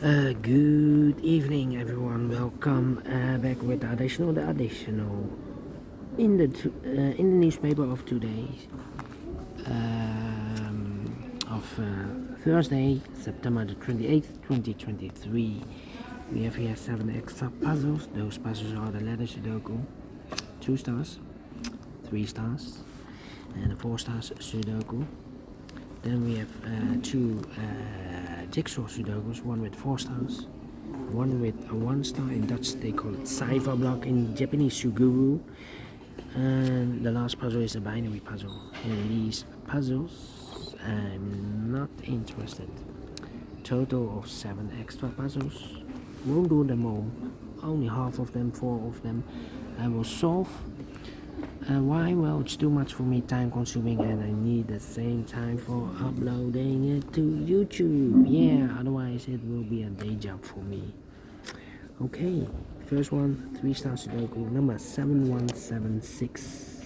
Good evening, everyone. Welcome back with the additional in the newspaper of today, of Thursday, September the 28th, 2023. We have here 7 extra puzzles. Those puzzles are the letter Sudoku, 2 stars, 3 stars, and 4 stars Sudoku. Then we have 2 jigsaw Sudokus, one with 4 stars, one with a 1 star. In Dutch they call it cipher block, in Japanese Suguru. And the last puzzle is a binary puzzle. In these puzzles I'm not interested. Total of 7 extra puzzles. Won't do them all. Only half of them, 4 of them I will solve. Why? Well, it's too much for me, time consuming, and I need the same time for uploading it to YouTube. Yeah, otherwise it will be a day job for me. Okay, first one, 3 Stars Sudoku, number 7176.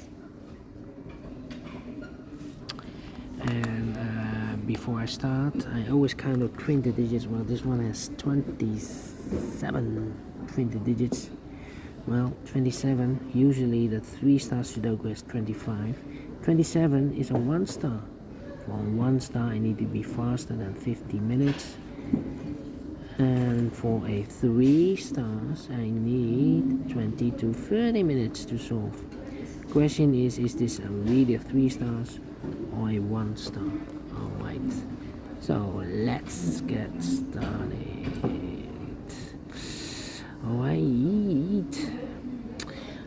And before I start, I always count up 20 digits. Well, this one has 27 20 digits. Well, 27, usually the 3 Stars Sudoku has 25. 27 is a 1 star. For 1 star I need to be faster than 50 minutes. And for a 3 stars I need 20 to 30 minutes to solve. Question is this really a 3 stars or a 1 star? Alright, so let's get started. Alright,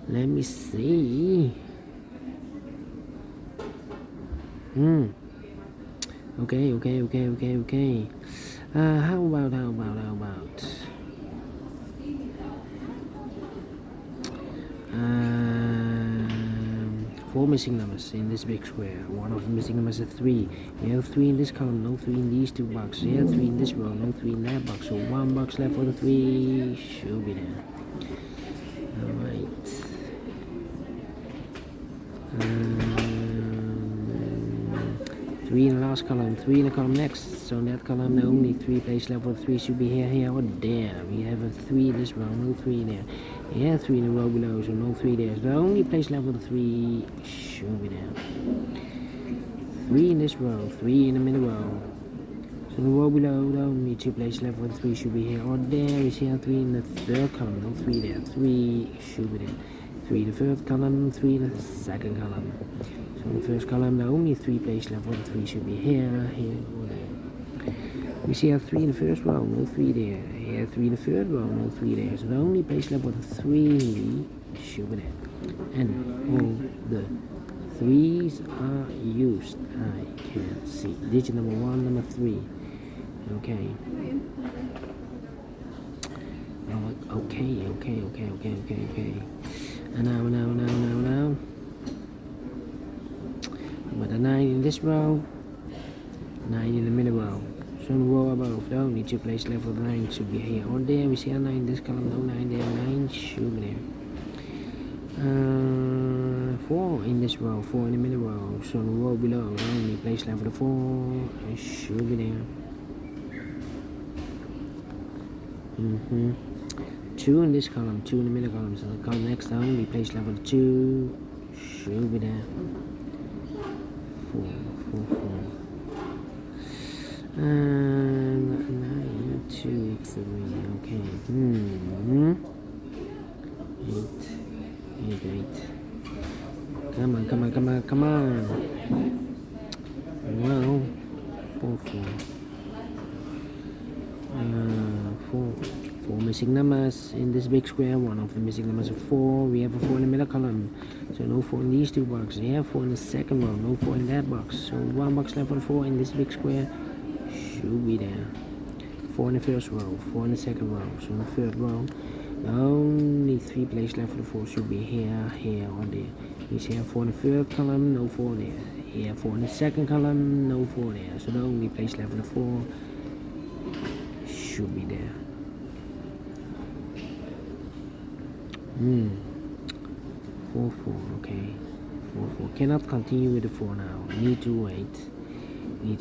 let me see. Okay. How about 4 missing numbers in this big square. One of the missing numbers is 3. We have 3 in this column, no 3 in these 2 boxes. We have 3 in this row, no 3 in that box. So 1 box left for the 3 should be there. Alright. 3 in the last column, 3 in the column next. So in that column, the only 3 place left for the 3 should be here, or there. We have a 3 in this row, no 3 there. Yeah, 3 in the row below, so no 3 there. So the only place left for the 3 should be there. 3 in this row, 3 in the middle row. So the row below, the only 2 places left for the 3 should be here, or there. We see 3 in the third column, no 3 there. 3 should be there. 3 in the third column, 3 in the second column. So in the first column, the only 3 places left for the 3 should be here, or there. We see 3 in the first row, no 3 there. Here 3 in the third row, no 3 there. So the only place left for the 3 should be there. And all the 3's are used. I can see. Digit number 1, number 3. Okay. Okay. And now. But the 9 in this row, 9 in the middle row. So in the row above, the only 2 places left for the 9 should be here or there. We see a 9 in this column, no 9 there, 9 should be there. 4 in this row, 4 in the middle row. So in the row below, the only place left for the 4 should be there. 2 in this column, 2 in the middle column. So the column next, the only place left for the 2 should be there. 4. And 9, 2, 3, okay. 8. Come on. Well, 4. 4 missing numbers in this big square. One of the missing numbers is 4. We have a 4 in the middle column. So no 4 in these 2 boxes. We have 4 in the second row. No 4 in that box. So 1 box left for the 4 in this big square should be there. 4 in the first row. 4 in the second row. So in the third row, the only 3 places left for the 4 should be here, or there. We see 4 in the third column. No 4 there. Here 4 in the second column. No 4 there. So the only place left for the 4 should be there. 4, okay. 4. Cannot continue with the 4 now. Need to wait. Okay.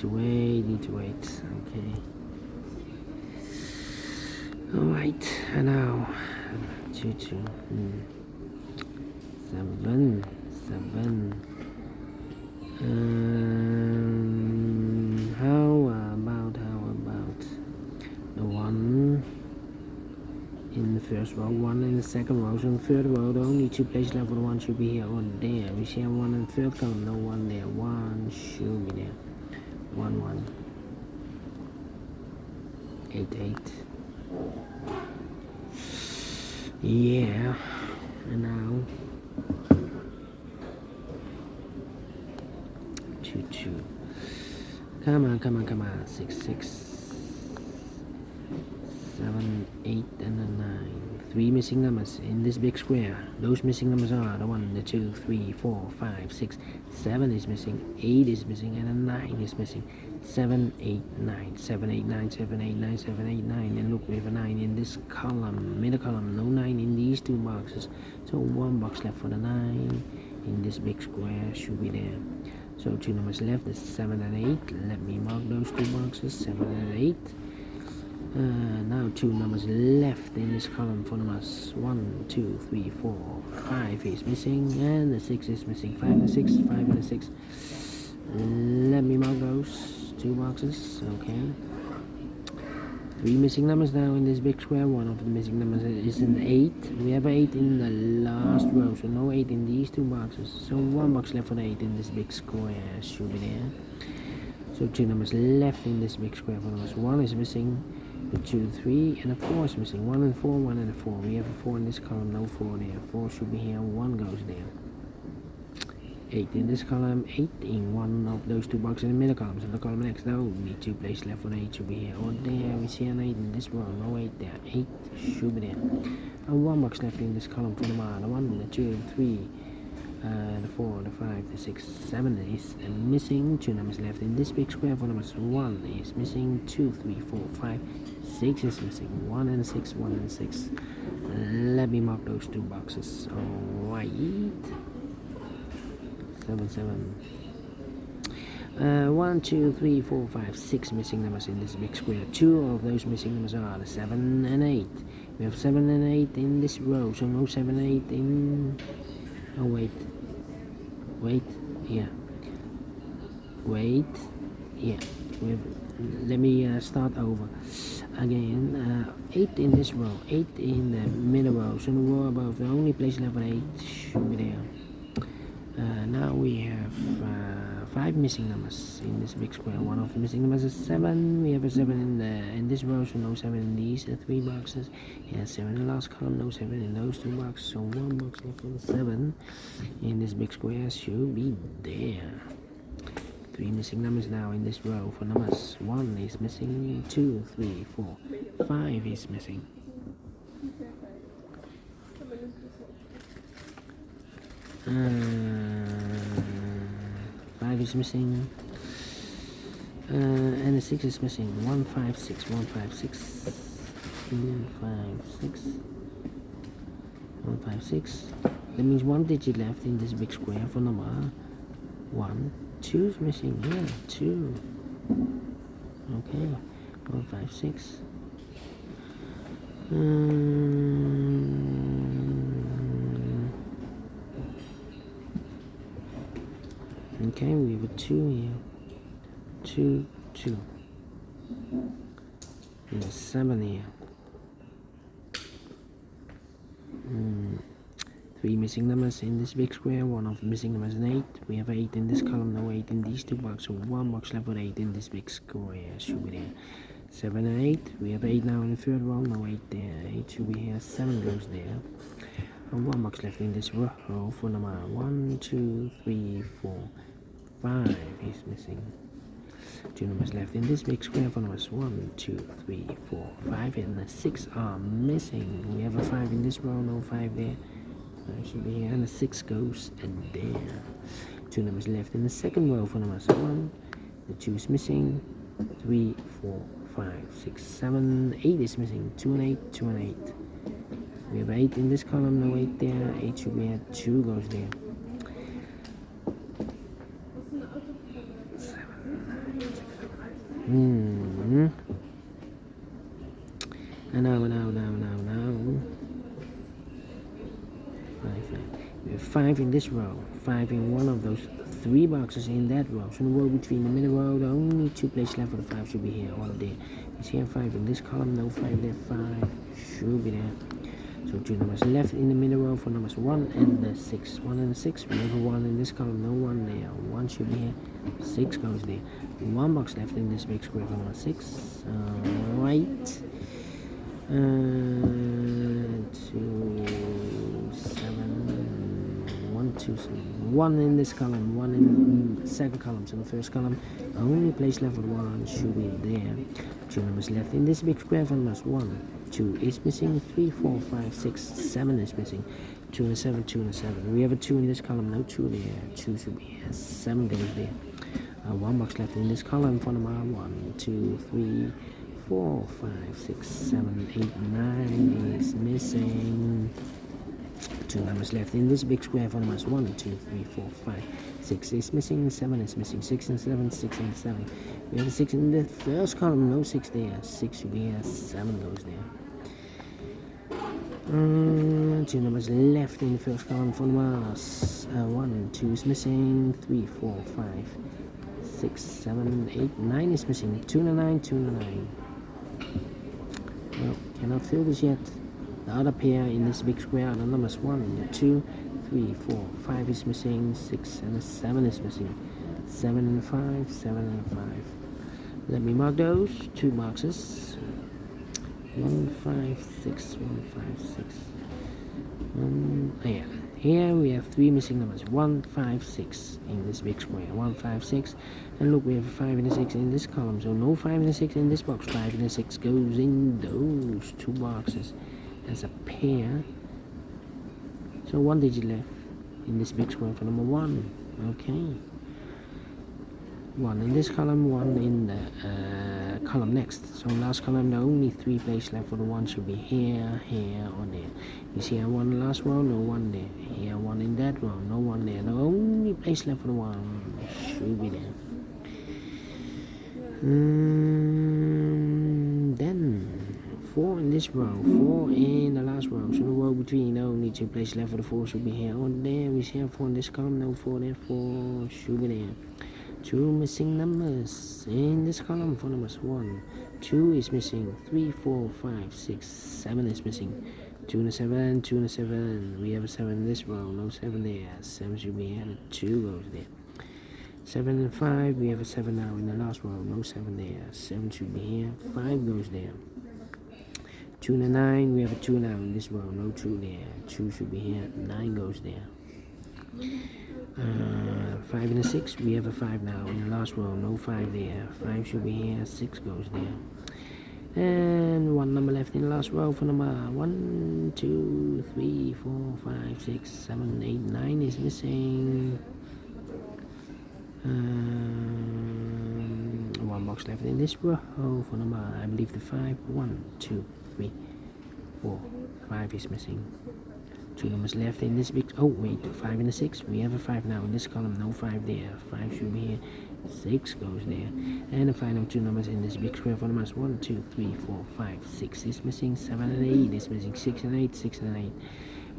Alright, and now 2 2 7 7. How about the one in the first row, one in the second row? So in the third row, the only two places left for the one should be here or there. We see one in the third column, no one there. One should be there. 1 1 8 8. Yeah, and now 2 2. Come on. 6 6 7 8 and a 9. 3 missing numbers in this big square. Those missing numbers are the 1, the 2, 3, 4, 5, 6, 7 is missing, 8 is missing, and a 9 is missing. 7 8 9 7 8 9 7 8 9 7 8 9. And look, we have a 9 in this column, middle column. No 9 in these two boxes. So 1 box left for the 9 in this big square should be there. So 2 numbers left, is 7 and 8. Let me mark those two boxes, 7 and 8. Now 2 numbers left in this column for numbers 1, 2, 3, 4, 5 is missing, and the 6 is missing. 5 and 6, 5 and 6. Let me mark those two boxes. Okay. 3 missing numbers now in this big square. One of the missing numbers is an 8. We have 8 in the last row, so no 8 in these two boxes. So 1 box left for the 8 in this big square should be there. So 2 numbers left in this big square for numbers. 1 is missing, the 2, 3, and a 4 is missing. 1 and 4, 1 and a 4. We have a 4 in this column, no 4 there. 4 should be here, 1 goes there. 8 in this column, 8 in one of those two boxes in the middle column. So the column next, no, only 2 places left for the 8 should be here or there. We see an 8 in this row, no 8 there. 8 should be there. And 1 box left in this column for the 1, the 2, the 3, the 4, the 5, the 6, 7 is missing. 2 numbers left in this big square for numbers. 1 is missing, 2, 3, 4, 5, 6 is missing. 1 and 6, 1 and 6. Let me mark those two boxes. Alright. 7 7. 1 2 3 4 5 6 missing numbers in this big square. 2 of those missing numbers are the 7 and 8. We have 7 and 8 in this row, so no 7 and 8 in... Oh wait, yeah, let me start over again. 8 in this row, 8 in the middle row, so the row above, the only place left for 8 should be there. Now we have 5 missing numbers in this big square. One of the missing numbers is 7. We have a 7 in this row, so no 7 in these 3 boxes. Yeah, 7 in the last column, no 7 in those 2 boxes. So 1 box left for the 7 in this big square should be there. 3 missing numbers now in this row for numbers. 1 is missing, 2, 3, 4, 5 is missing. 5 is missing, and the 6 is missing. 1 5 6 1 5 6 1 5 6 1 5 6. That means 1 digit left in this big square for number 1. 2 is missing. Yeah, 2. Okay, 1 5 6. Okay, we have a 2 here. 2 2. And a 7 here. 3 missing numbers in this big square. 1 of the missing numbers is an 8. We have 8 in this column, no 8 in these 2 boxes. So 1 box left with 8 in this big square should be there. 7 and 8. We have 8 now in the third row, no 8 there. 8 should be here. 7 goes there. And 1 box left in this row for number 1, 2, 3, 4, 5 is missing. 2 numbers left in this big square for numbers 1, 2, 3, 4, 5, and the 6 are missing. We have a 5 in this row, no 5 there. Should be here, and the 6 goes there. 2 numbers left in the second row for numbers 1, the 2 is missing, 3, 4, 5, 6, 7, 8 is missing. 2 and 8, 2 and 8. We have 8 in this column, no 8 there. 8 should be here, 2 goes there. 7, 8, 6, 7, 8. No. 5. We have 5 in this row, 5 in one of those 3 boxes in that row. So in the row between the middle row, the only 2 places left for the 5 should be here, all there. You see 5 in this column, no 5 there, 5 should be there. So 2 numbers left in the middle row for numbers 1 and the 6. 1 and the 6, we have a 1 in this column, no 1 there. 1 should be here, 6 goes there. 1 box left in this big square for number 6. Alright. 2, 7, 1, 2, 7. 1 in this column, 1 in the second column. So the first column, only place left for 1 should be there. 2 numbers left in this big square for numbers 1. 2 is missing, 3, 4, 5, 6, 7 is missing, 2 and a 7, 2 and a 7. We have a 2 in this column, no 2 there, 2 should be here, 7 goes there. 1 box left in this column for number 1, 2, 3, 4, 5, 6, 7, 8, 9 is missing. 2 numbers left in this big square for numbers 1, 2, 3, 4, 5, 6 is missing, 7 is missing, 6 and 7, 6 and 7. We have a 6 in the first column, no 6 there, 6 should be here, 7 goes there. 2 numbers left in the first column for numbers 1, 2 is missing, 3, 4, 5, 6, 7, 8, 9 is missing, 2 and a 9, 2 and a 9. Well, cannot fill this yet. The other pair in this big square are the numbers 1, 2, 3, 4, 5 is missing, 6 and a 7 is missing, 7 and 5, 7 and 5. Let me mark those 2 boxes. 1, 5, 6, 1, 5, 6. Yeah. Here we have 3 missing numbers, 1, 5, 6 in this big square, 1, 5, 6. And look, we have a 5 and a 6 in this column, so no 5 and a 6 in this box. 5 and a 6 goes in those 2 boxes as a pair. So 1 digit left in this big square for number 1. Okay. 1 in this column, 1 in the column next. So last column, the only 3 places left for the 1 should be here, here, or there. You see here 1 in the last row, no 1 there. Here 1 in that row, no 1 there. The only place left for the 1 should be there. Then 4 in this row, 4 in the last row. So the row between, the only 2 places left for the 4 should be here or there. We see here 4 in this column, no 4 there, 4 should be there. 2 missing numbers in this column for numbers 1, 2 is missing, 3, 4, 5, 6, 7 is missing, 2 and a 7, 2 and a 7. We have a 7 in this row, no 7 there, 7 should be here, 2 goes there. 7 and 5, we have a 7 now in the last row, no 7 there, 7 should be here, 5 goes there. 2 and a 9, we have a 2 now in this row, no 2 there, 2 should be here, 9 goes there. 5 and a 6, we have a 5 now in the last row, no 5 there, 5 should be here, 6 goes there. And 1 number left in the last row for number 1, 2, 3, 4, 5, 6, 7, 8, 9 is missing. 1 box left in this row for number, I believe the 5, 1, 2, 3, 4, 5 is missing. 2 numbers left in this big, 5 and a 6, we have a 5 now in this column, no 5 there, 5 should be here, 6 goes there. And the final 2 numbers in this big square for numbers 1, 2, 3, 4, 5, 6 is missing, 7 and 8 is missing, 6 and 8, 6 and 8.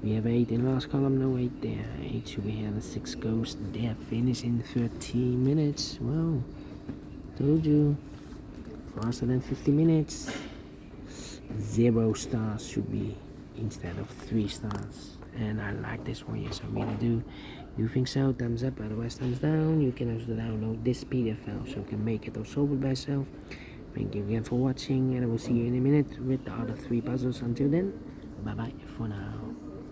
We have 8 in the last column, no 8 there, 8 should be here, and 6 goes there. Finish in 13 minutes, wow, told you, faster than 50 minutes. 0 stars should be instead of 3 stars, and I like this one, yes I really do. You think so? Thumbs up, otherwise thumbs down. You can also download this PDF file so you can make it or solve it by yourself. Thank you again for watching, and I will see you in a minute with the other 3 puzzles. Until then, bye bye for now.